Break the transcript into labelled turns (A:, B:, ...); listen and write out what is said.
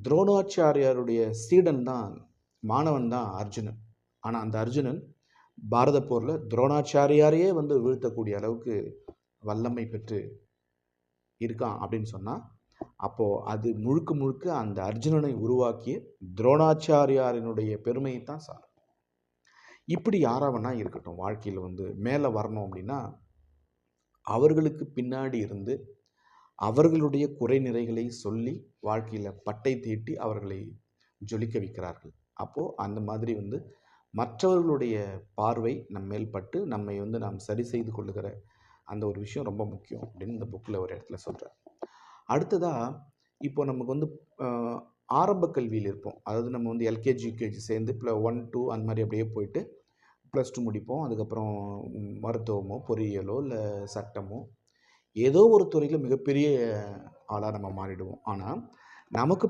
A: துரோணாச்சாரியாருடைய சீடன் தான், மாணவன் தான் அர்ஜுனன். ஆனால் அந்த அர்ஜுனன் பாரத போரில் துரோணாச்சாரியாரையே வந்து வீழ்த்தக்கூடிய அளவுக்கு வல்லமை பெற்று இருக்கான் அப்படின்னு சொன்னால், அப்போது அது முழுக்க முழுக்க அந்த அர்ஜுனனை உருவாக்கிய துரோணாச்சாரியாரினுடைய பெருமையை தான் சார். இப்படி யாராவனா இருக்கட்டும், வாழ்க்கையில் வந்து மேலே வரணும் அப்படின்னா அவர்களுக்கு பின்னாடி இருந்து அவர்களுடைய குறை நிறைகளை சொல்லி வாழ்க்கையில் பட்டை தீட்டி அவர்களை ஜொலிக்க வைக்கிறார்கள். அப்போது அந்த மாதிரி வந்து மற்றவர்களுடைய பார்வை நம்ம மேல் பட்டு நம்மை வந்து நாம் சரி செய்து கொள்ளுகிற அந்த ஒரு விஷயம் ரொம்ப முக்கியம் அப்படின்னு இந்த புக்கில் ஒரு இடத்துல சொல்கிறார். அடுத்ததாக இப்போ நமக்கு வந்து ஆரம்ப கல்வியில் இருப்போம். அதாவது நம்ம வந்து எல்கேஜி யூகேஜி சேர்ந்து 1, 2 அந்த மாதிரி அப்படியே போயிட்டு +2 முடிப்போம். அதுக்கப்புறம் மருத்துவமோ பொறியியலோ இல்லை சட்டமோ ஏதோ ஒரு துறையில் மிகப்பெரிய ஆளாக நம்ம மாறிடுவோம். ஆனால் நமக்கு